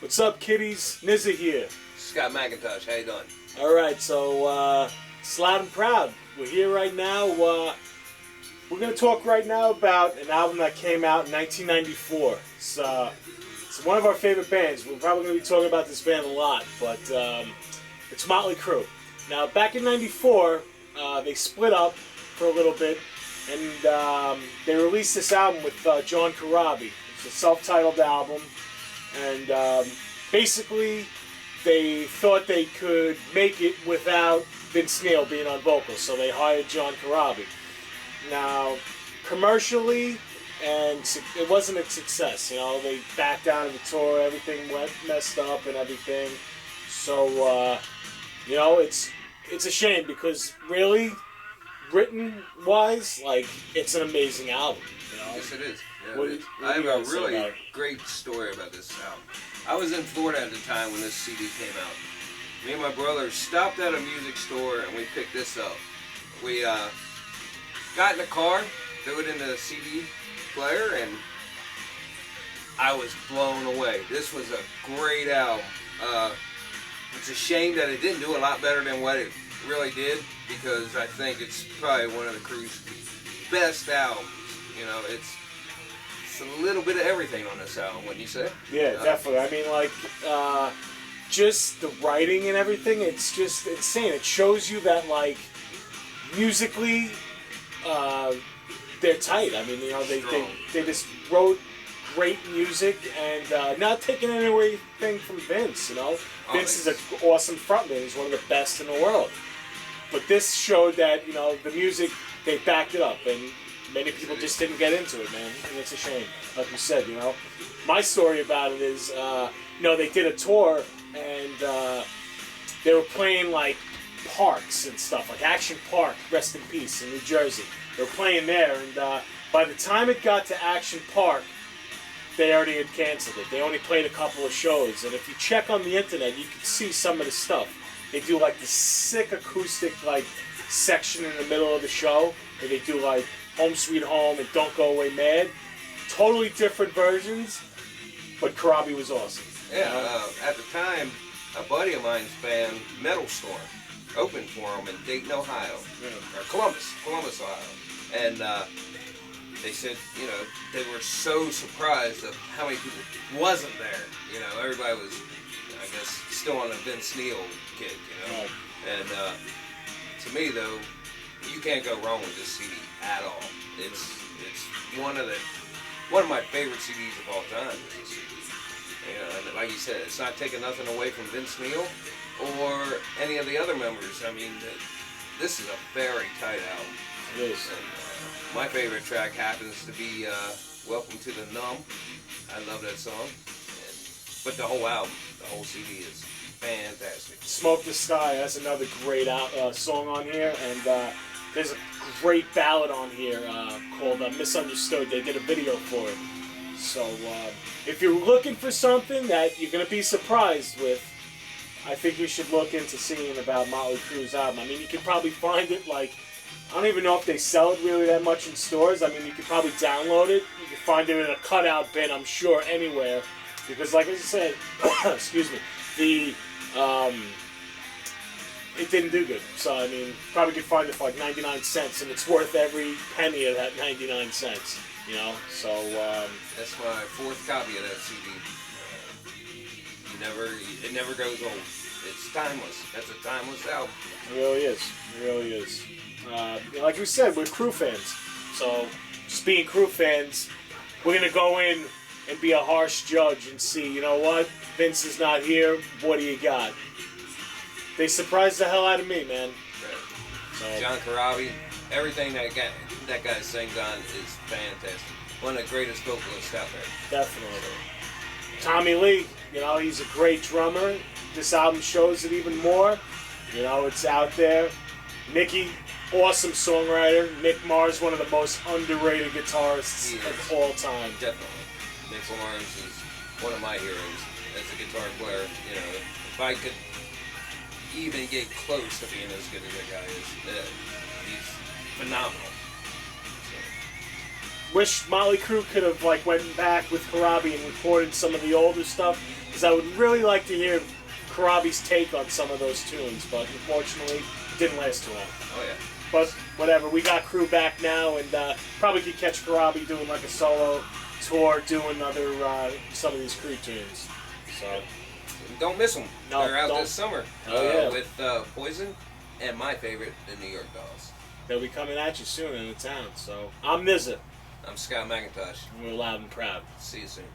What's up, kiddies? Nizza here. Scott McIntosh, how you doing? Alright, so, it's Loud and Proud. We're here right now. We're going to talk right now about an album that came out in 1994. It's one of our favorite bands. We're probably going to be talking about this band a lot, but it's Motley Crue. Now, back in 94, they split up for a little bit, and they released this album with John Corabi. It's a self-titled album, and basically they thought they could make it without Vince Neil being on vocals, so they hired John Corabi. Now, commercially, and it wasn't a success. You know, they backed down of the tour, everything went messed up and everything. So, you know, it's a shame because really, written-wise, like, it's an amazing album. You know? Yes, it is. Yeah, I have a really great story about this album. I was in Florida at the time when this CD came out. Me and my brother stopped at a music store and we picked this up. We got in the car, threw it in the CD player, and I was blown away. This was a great album. It's a shame that it didn't do a lot better than what it really did, because I think it's probably one of the Crue's best albums. You know, it's a little bit of everything on this album, wouldn't you say? Yeah, definitely. I mean, like, just the writing and everything, it's just insane. It shows you that, like, musically, they're tight. I mean, you know, they just wrote great music and not taking anything from Vince, you know. Vince is an awesome frontman. He's one of the best in the world. But this showed that, you know, the music, they backed it up, and many people just didn't get into it, man, and it's a shame. Like you said, you know. My story about it is, you know, they did a tour, and they were playing, like, parks and stuff, like Action Park, rest in peace, in New Jersey. They were playing there, and by the time it got to Action Park, they already had canceled it. They only played a couple of shows, and if you check on the internet, you can see some of the stuff. They do, like, the sick acoustic, like, section in the middle of the show, where they do, like, Home Sweet Home and Don't Go Away Mad. Totally different versions, but Corabi was awesome. Yeah, at the time, a buddy of mine's band, Metal Storm, opened for them in Dayton, Ohio, or Columbus, Ohio. And they said, you know, they were so surprised of how many people wasn't there. You know, everybody was, I guess, still on a Vince Neil kick, you know. Right. And to me, though, you can't go wrong with this CD at all. It's one of my favorite CDs of all time. Is this CD. You know, and like you said, it's not taking nothing away from Vince Neil or any of the other members. I mean, this is a very tight album. It is. And, my favorite track happens to be Welcome to the Numb. I love that song. But the whole album, the whole CD is fantastic. Smoke the Sky, that's another great song on here, and there's a great ballad on here called Misunderstood. They did a video for it. So if you're looking for something that you're going to be surprised with, I think you should look into seeing about Motley Crue's album. I mean, you can probably find it, like, I don't even know if they sell it really that much in stores. I mean, you could probably download it. You can find it in a cutout bin, I'm sure, anywhere. Because, like I said, excuse me, it didn't do good. So, I mean, probably could find it for like 99 cents, and it's worth every penny of that 99 cents, you know? So, that's my fourth copy of that CD. It never goes old. It's timeless. That's a timeless album. It really is. It really is. Like we said, we're Crue fans. So, just being Crue fans, we're going to go in and be a harsh judge and see, you know what? Vince is not here. What do you got? They surprised the hell out of me, man. Right. So, John Corabi, everything that guy sings on is fantastic. One of the greatest vocalists out there. Definitely. Tommy Lee, you know, he's a great drummer. This album shows it even more. You know, it's out there. Nikki, awesome songwriter. Mick Mars, one of the most underrated guitarists of all time. Definitely. Mick Mars is one of my heroes as a guitar player. You know, if I could even get close to being as good as that guy is, he's phenomenal. So. wish Motley Crue could have like went back with Corabi and recorded some of the older stuff, because I would really like to hear Corabi's take on some of those tunes, but unfortunately, it didn't last too long. Oh yeah. But whatever, we got Crue back now, and probably could catch Corabi doing like a solo tour, doing other some of these Crue tunes. So don't miss them. No, they're out don't. this summer with Poison and my favorite, the New York Dolls. They'll be coming at you soon in the town. So I'm Nizza. I'm Scott McIntosh. And we're loud and proud. See you soon.